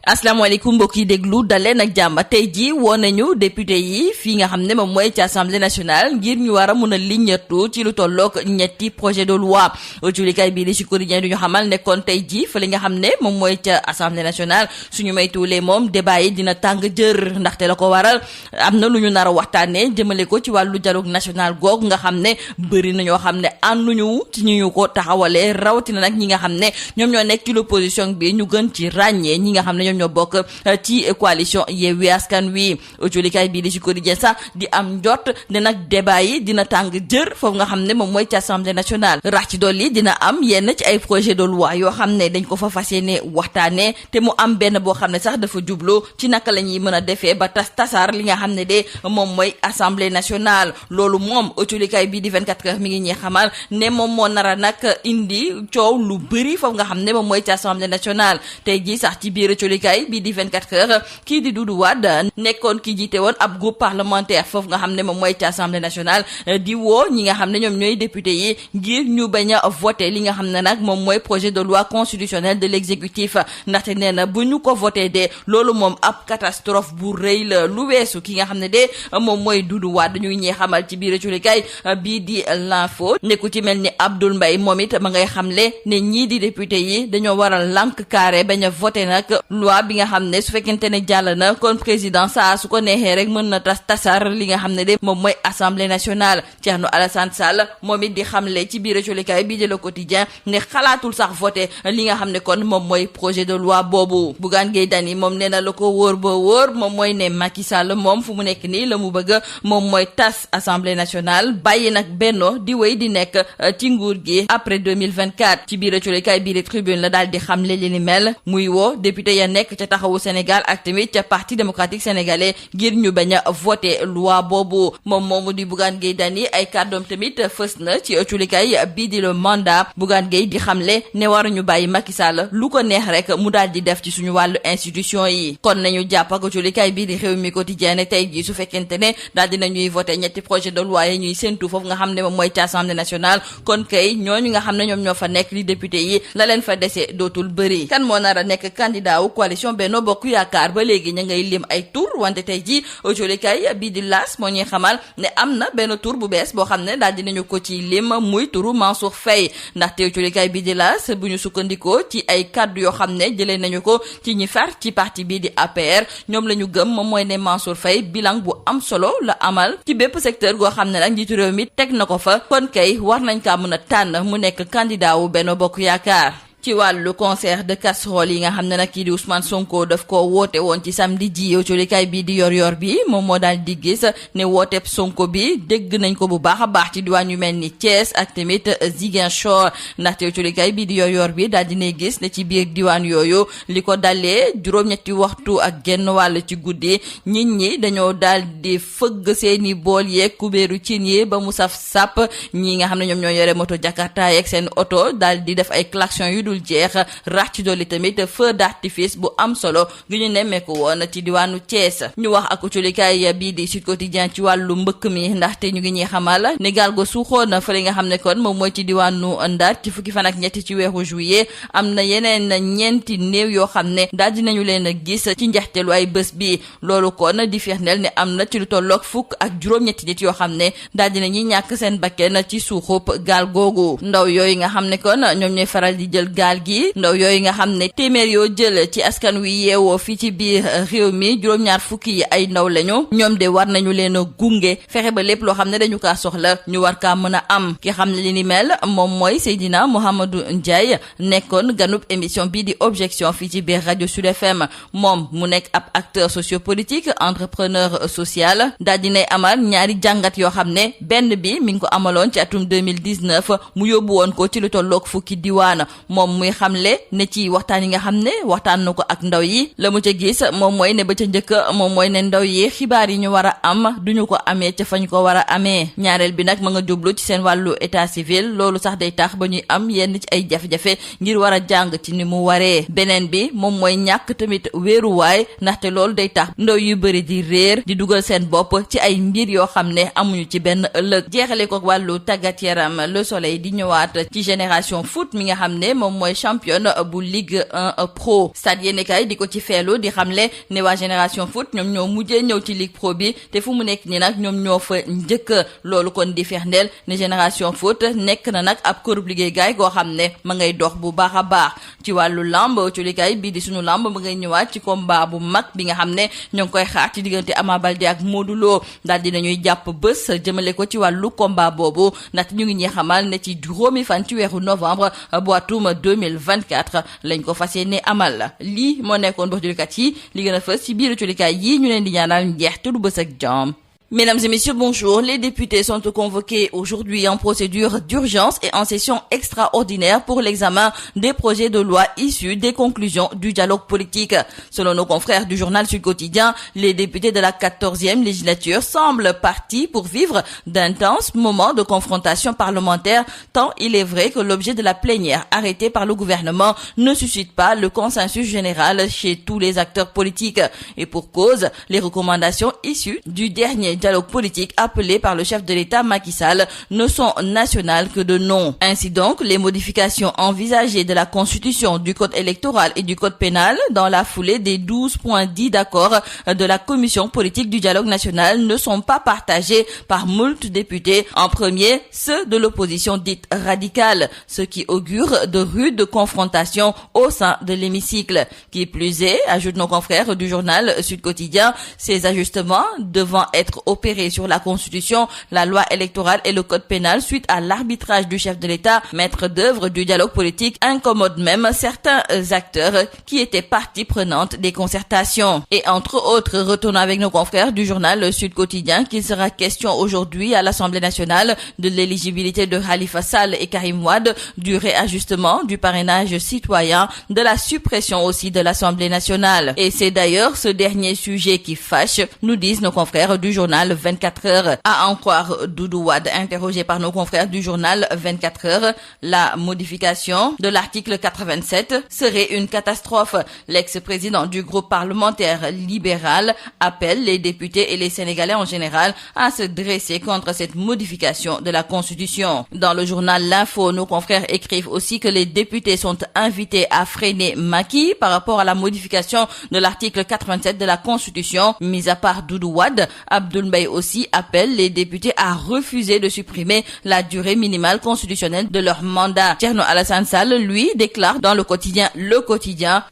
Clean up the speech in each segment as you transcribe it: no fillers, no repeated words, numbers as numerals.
asalaamaaleykum mbokk yi déglu daleen ak jàmm tey ji woo nañu député yi fii nga xam ne moom mooy ci assemblée nationale ngir ñu war a mun a liñatu ci lu tolloog ñetti projet de loi julikaay bii di ci quotidien du ñu xamal nekkoon tey ji fa li nga xam ne moom mooy ca assemblée nationale suñu maytuulee moom débat yi dina tàng jër ndaxte la ko waral am na lu ñu nar a waxtaanee jëmale ko ci wàllu dialogue national goog nga xam ne bëri na ñoo xam ne ànduñu ci ñu ko taxawalee rawatina nag ñi nga xam ne ñoom ñoo nekk ci l'opposition bi ñu gën ci ràññee ñi nga xam ne ñoom ñoo bokk ci coalition Yewwi Askan Wi julikaay bii di ci quotidien sax di am njot ne nag débat yi dina tàng jër foofu nga xam ne moom mooy ci assemblée nationale rax ci dolli dina am yenn ci ay projet de loi yoo xam ne dañ ko fa fas yéene waxtaanee te mu am benn boo xam ne sax dafa jublu ci naka la ñuy mën a defee ba tasaar li nga xam ne de moom mooy assemblée nationale loolu moom julikaay bii di 24 heures mi ngi ñuy xamal ne moom moo nar a nag indi coow lu bëri foofu nga xam ne moom mooy ci assemblée nationale tey jii sax ci biir julikaay bii di 24 heures kii di Doudou Wade nekkoon ki jiite woon ab groupe parlementaire foofu nga xam ne moom mooy ci assemblée nationale di woo ñi nga xam ne ñoom ñooy député yi ngir ñu bañ a voté li nga xam ne nag moom mooy projet de loi constitutionnelle de l'exécutif ndaxte nee na bu ñu ko voté de loolu moom ab catastrophe bu rëy la lu weesu ki nga xam ne de moom mooy Doudou Wade ñuy ñee xamal ci biir julikaay bii di l'info nekku ci mel ni Abdoul Mbaye moom it ma ngay xamle ne ñii di député yi dañoo waral lànk carré bañ a voté nag loi bi nga xam ne su fekkente ne jàll na kon président saa su ko neexee rek mën na tasar li nga xam ne de moom mooy assemblée nationale Thierno Alassane Sall moom it di xamle ci biir jolikaay bii di Le Quotidien ne xalaatul sax voté li nga xam ne kon moom mooy projet de loi boobu Bougane Gueye Dany moom nee na la ko wóor ba wóor moom mooy ne Macky Sall moom fu mu nekk nii la mu bëgg moom mooy tas assemblée nationale bàyyi nag Benno di wéy di nekk ci nguur gi après 2024 ci biir jolikaay bii di Tribune la daal di xamle li ni mel muy woo député ya nekk ca taxawu Sénégal ak tamit ca parti démocratique sénégalais ngir ñu bañ a voté loi boobu moom moomu di Bougane Gueye Dany ay kàddoom tamit fës na ci ëcculikaay bii di Le Mandat Bougane Gueye di xamle ne waruñu bàyyi Macky Sall lu ko neex rek mu daal di def ci suñu wàllu institution yi kon nañu jàpp ak ëcculikaay bii di Rewmi Quotidien tey jii su fekkente ne daal dina ñuy voté ñetti projet de loi yi ñuy séntu foofu nga xam ne moom mooy ci assemblée nationale kon kay ñooñu nga xam ne ñoom ñoo fa nekk li député yi la leen fa dese dootul bëri kan moo nar a nekk candidat wu coalition Benno Bokk Yaakaar ba léegi ña ngay lim ay tur wante tey ji jolikaay bii di L'As moo ñuy xamal ne am na benn tur bu bees boo xam ne daal dinañu ko ci lim muy turu Mansour Faye ndaxte jolikaay bii di L'As bu ñu sukkandikoo ci ay kaddu yoo xam ne jëlee nañu ko ci ñi far ci parti bii di APR ñoom la ñu gëm moom mooy ne Mansour Faye bilan bu am solo la amal ci bépp secteur goo xam ne nag njiitu réew mi teg na ko fa kon kay war nañ kaa mën a tànn mu nekk candidat wu Benno Bokk Yaakaar ci wàllu concert de casserole yi nga xam ne nag kii di Ousmane Sonko daf ko woote woon ci samedi ji jolikaay bii di yor bi moom moo daal di gis ne wooteeb Sonko bi dégg nañ ko bu baax a baax ci diwaan yu mel ni Thiès ak tamit Ziguinchor ndaxte jolikaay bii di yor bi daal dinay gis ne ci biir diwaan yooyu li ko dalee juróom-ñetti waxtu ak genn wàll ci guddi nit ñi dañoo daal di fëgg seeni bool yeeg kubéeru cin yi ba mu saf sàpp ñi nga xam ne ñoom ñoo yore moto Jakarta yeeg seen oto daal di def ay klaxon yu dul jeex rax ci dolli tamit feu d'artifice bu am solo gi ñu nemmeeku woon ci diwaanu Thiès ñu wax ak uculikaay bii di Sud Quotidien ci wàllu mbëkk mi ndaxte ñu ngi ñuy xamal ne gaal go suuxoon fa li nga xam ne kon moom mooy ci diwaanu Ndar ci fukki fan ak ñetti ci weeru juillet am na yeneen ñeenti néew yoo xam ne daal dinañu leen a gis ci njeexteelu ay bés bi loolu kon di firndeel ne am na ci lu tolloog fukk ak juróom-ñetti nit yoo xam ne daal dinañuy ñàkk seen bakken ci suuxub gaal googu ndaw yooyu nga xam ne kon ñoom ñooy faral di jël gaal gi ndaw yooyu nga xam ne téeméer yoo jël ci askan wi yeewoo fii ci biir réew mi juróom-ñaar fukki yi ay ndaw lañu ñoom de war nañu leen a gunge fexe ba lépp loo xam ne dañu kaa soxla ñu war kaa mën a am ki xam ne li ni mel moom mooy Seydina Mouhamadou Ndiaye nekkoon ganub émission bii di objection fii ci biir rajo Sud FM moom mu nekk ab acteur sociopolitique entrepreneur social daal dinay amal ñaari jàngat yoo xam ne benn bi mi ngi ko amaloon ci atum 2019 mu yóbbu woon ko ci lu tolloog fukki diwaan moom muy xamle ne ci waxtaan yi nga xam ne waxtaan na ko ak ndaw yi la mu ca gis moom mooy ne ba ca njëkk moom mooy ne ndaw yi xibaar yi ñu war a am duñu ko amee ca fañ ko war a amee ñaareel bi nag ma nga jublu ci seen wàllu état civil loolu sax day tax ba ñuy am yenn ci ay jafe-jafe ngir war a jàng ci ni mu waree beneen bi moom mooy ñàkk tamit wéeruwaay ndaxte loolu day tax ndaw yu bëri di réer di dugal seen bopp ci ay mbir yoo xam ne amuñu ci benn ëllëg jeexale ko wàllu tàggat yaram Le Soleil di ñëwaat ci génération foot mi nga xam ne moom moom mooy championne bu Ligue 1 Pro. Stade yéenekaay di ko ci feelu di xamle ne waa Génération Foot ñoom ñoo mujjee ñëw ci Ligue Pro bi te fu mu nekk nii nag ñoom ñoo fa njëkk. Loolu kon di firndeel ne Génération Foot nekk na nag ab kërub liggéeykaay goo xam ne ma ngay dox bu baax a baax. ci wàllu lamb ci likaay bii di sunu lamb ma ngay ñëwaat ci combat bu mag bi nga xam ne ñoo ngi koy xaar ci diggante Ama Baldé ak Modou Lo daal dinañuy jàpp bés jëmale ko ci wàllu combat boobu ndax ñu ngi ñuy xamal ne ci juróomi fan ci weeru novembre bu atum 2024 lañ ko fas yéene amal lii moo nekkoon box julikat yi li gën a fës ci biir culikaay yi ñu leen di ñaanal njeexte du bës ak jàmm. Mesdames et messieurs, bonjour. Les députés sont convoqués aujourd'hui en procédure d'urgence et en session extraordinaire pour l'examen des projets de loi issus des conclusions du dialogue politique. Selon nos confrères du journal Sud Quotidien, les députés de la 14e législature semblent partis pour vivre d'intenses moments de confrontation parlementaire, tant il est vrai que l'objet de la plénière arrêtée par le gouvernement ne suscite pas le consensus général chez tous les acteurs politiques. Et pour cause, les recommandations issues du dernier dialogue politique appelé par le chef de l'État Macky Sall ne sont nationales que de nom. Ainsi donc, les modifications envisagées de la Constitution, du Code électoral et du Code pénal dans la foulée des 12 points dits d'accord de la Commission politique du dialogue national ne sont pas partagées par moult députés, en premier ceux de l'opposition dite radicale, ce qui augure de rudes confrontations au sein de l'hémicycle. Qui plus est, ajoutent nos confrères du journal Sud Quotidien, ces ajustements devant être opérés sur la Constitution, la loi électorale et le code pénal suite à l'arbitrage du chef de l'État, maître d'œuvre du dialogue politique, incommode même certains acteurs qui étaient partie prenante des concertations. Et entre autres, retournons avec nos confrères du journal Sud Quotidien qu'il sera question aujourd'hui à l'Assemblée nationale de l'éligibilité de Khalifa Sall et Karim Wade, du réajustement du parrainage citoyen, de la suppression aussi de l'Assemblée nationale. Et c'est d'ailleurs ce dernier sujet qui fâche, nous disent nos confrères du journal 24 heures. À en croire Doudou Wade, interrogé par nos confrères du journal 24 heures, la modification de l'article 87 serait une catastrophe. L'ex-président du groupe parlementaire libéral appelle les députés et les Sénégalais en général à se dresser contre cette modification de la Constitution. Dans le journal L'Info, nos confrères écrivent aussi que les députés sont invités à freiner Macky par rapport à la modification de l'article 87 de la Constitution. Mis à part Doudou Wade, Abdoul Mbaye aussi appelle les députés à refuser de supprimer la durée minimale constitutionnelle de leur mandat. Thierno Alassane Sall, lui, déclare dans le quotidien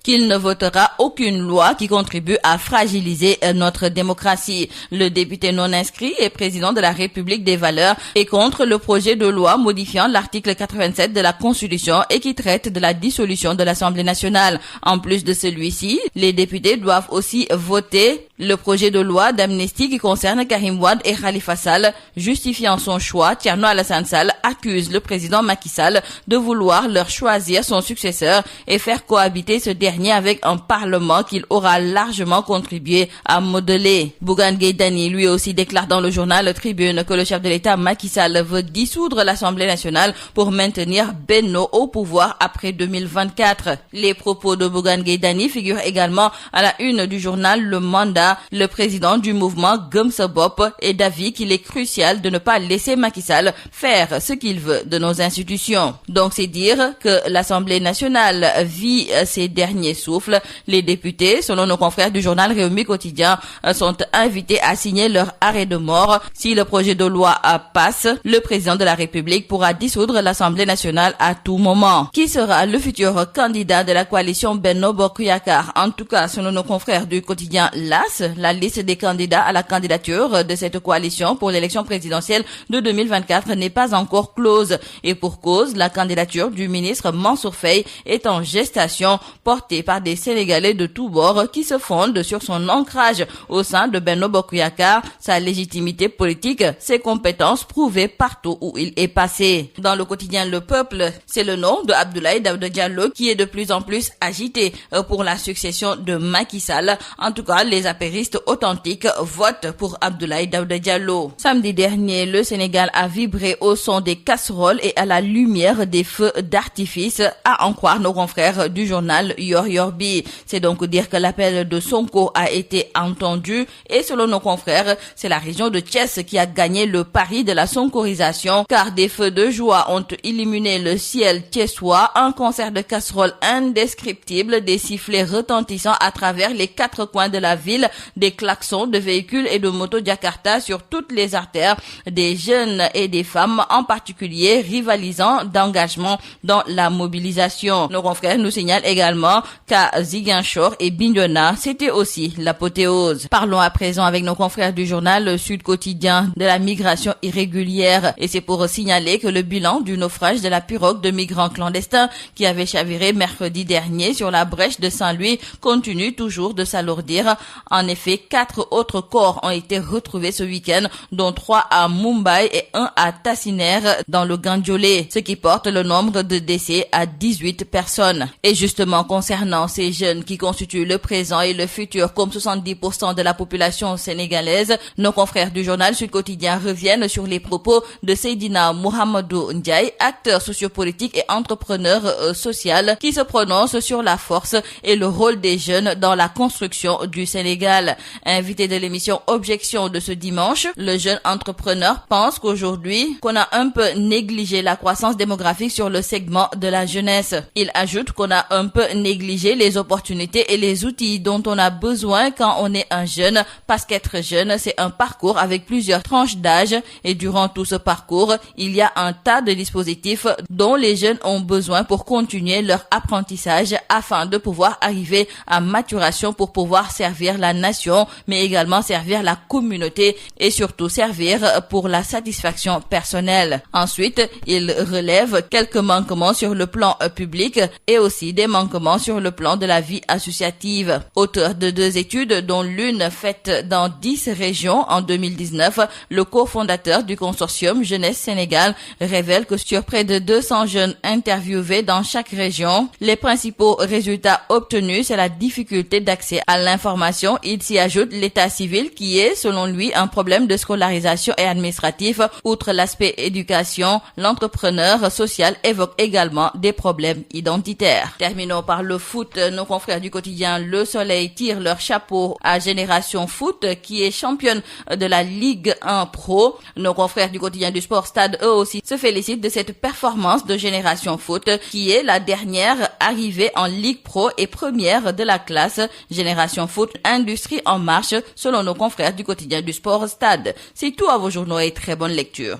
qu'il ne votera aucune loi qui contribue à fragiliser notre démocratie. Le député non inscrit et président de la République des valeurs est contre le projet de loi modifiant l'article 87 de la Constitution et qui traite de la dissolution de l'Assemblée nationale. En plus de celui-ci, les députés doivent aussi voter le projet de loi d'amnistie qui concerne Karim Wade et Khalifa Sall. Justifiant son choix, Thierno Alassane Sall accuse le président Macky Sall de vouloir leur choisir son successeur et faire cohabiter ce dernier avec un parlement qu'il aura largement contribué à modeler. Bougane Gueye Dany lui aussi déclare dans le journal Tribune que le chef de l'État Macky Sall veut dissoudre l'Assemblée nationale pour maintenir Benno au pouvoir après 2024. Les propos de Bougane Gueye Dany figurent également à la une du journal Le Mandat. Le président du mouvement Gëm Sa Bopp est d'avis qu'il est crucial de ne pas laisser Macky Sall faire ce qu'il veut de nos institutions. Donc c'est dire que l'Assemblée nationale vit ses derniers souffles. Les députés, selon nos confrères du journal Rewmi Quotidien, sont invités à signer leur arrêt de mort. Si le projet de loi passe, le président de la République pourra dissoudre l'Assemblée nationale à tout moment. Qui sera le futur candidat de la coalition Benno Bokk Yakaar? En tout cas, selon nos confrères du quotidien L'As, la liste des candidats à la candidature de cette coalition pour l'élection présidentielle de 2024 n'est pas encore close. Et pour cause, la candidature du ministre Mansour Faye est en gestation, portée par des Sénégalais de tous bords qui se fondent sur son ancrage au sein de Benno Bokk Yakaar, sa légitimité politique, ses compétences prouvées partout où il est passé. Dans le quotidien Le Peuple, c'est le nom de Abdoulaye Daouda Diallo qui est de plus en plus agité pour la succession de Macky Sall. En tout cas, les appels apériste authentique, vote pour Abdoulaye Daouda Diallo. Samedi dernier, le Sénégal a vibré au son des casseroles et à la lumière des feux d'artifice, à en croire nos confrères du journal Yor Yorbi. C'est donc dire que l'appel de Sonko a été entendu et selon nos confrères, c'est la région de Thiès qui a gagné le pari de la sonkorisation car des feux de joie ont illuminé le ciel thiessois, un concert de casseroles indescriptible, des sifflets retentissant à travers les quatre coins de la ville, des klaxons de véhicules et de motos Jakarta sur toutes les artères, des jeunes et des femmes en particulier rivalisant d'engagement dans la mobilisation. Nos confrères nous signalent également qu'à Ziguinchor et Bignona, c'était aussi l'apothéose. Parlons à présent avec nos confrères du journal Sud Quotidien de la migration irrégulière et c'est pour signaler que le bilan du naufrage de la pirogue de migrants clandestins qui avait chaviré mercredi dernier sur la brèche de Saint-Louis continue toujours de s'alourdir. En effet, 4 autres corps ont été retrouvés ce week-end, dont 3 à Mumbai et 1 à Tassiner dans le Gandiolé, ce qui porte le nombre de décès à 18 personnes. Et justement, concernant ces jeunes qui constituent le présent et le futur comme 70% de la population sénégalaise, nos confrères du journal Sud Quotidien reviennent sur les propos de Seydina Mohamedou Ndiaye, acteur sociopolitique et entrepreneur social qui se prononce sur la force et le rôle des jeunes dans la construction du Sénégal. Invité de l'émission Objection de ce dimanche, le jeune entrepreneur pense qu'aujourd'hui, qu'on a un peu négligé la croissance démographique sur le segment de la jeunesse. Il ajoute qu'on a un peu négligé les opportunités et les outils dont on a besoin quand on est un jeune, parce qu'être jeune, c'est un parcours avec plusieurs tranches d'âge et durant tout ce parcours, il y a un tas de dispositifs dont les jeunes ont besoin pour continuer leur apprentissage afin de pouvoir arriver à maturation pour pouvoir servir la nation, mais également servir la communauté et surtout servir pour la satisfaction personnelle. Ensuite, il relève quelques manquements sur le plan public et aussi des manquements sur le plan de la vie associative. Auteur de 2 études, dont l'une faite dans 10 régions en 2019, le cofondateur du consortium Jeunesse Sénégal révèle que sur près de 200 jeunes interviewés dans chaque région, les principaux résultats obtenus, c'est la difficulté d'accès à l'information. Il s'y ajoute l'état civil qui est, selon lui, un problème de scolarisation et administratif. Outre l'aspect éducation, l'entrepreneur social évoque également des problèmes identitaires. Terminons par le foot. Nos confrères du quotidien Le Soleil tirent leur chapeau à Génération Foot qui est championne de la Ligue 1 Pro. Nos confrères du quotidien du Sport Stade, eux aussi, se félicitent de cette performance de Génération Foot qui est la dernière arrivée en Ligue Pro et première de la classe. Génération Foot, industrie en marche, selon nos confrères du quotidien du Sport Stade. C'est tout à vos journaux et très bonne lecture.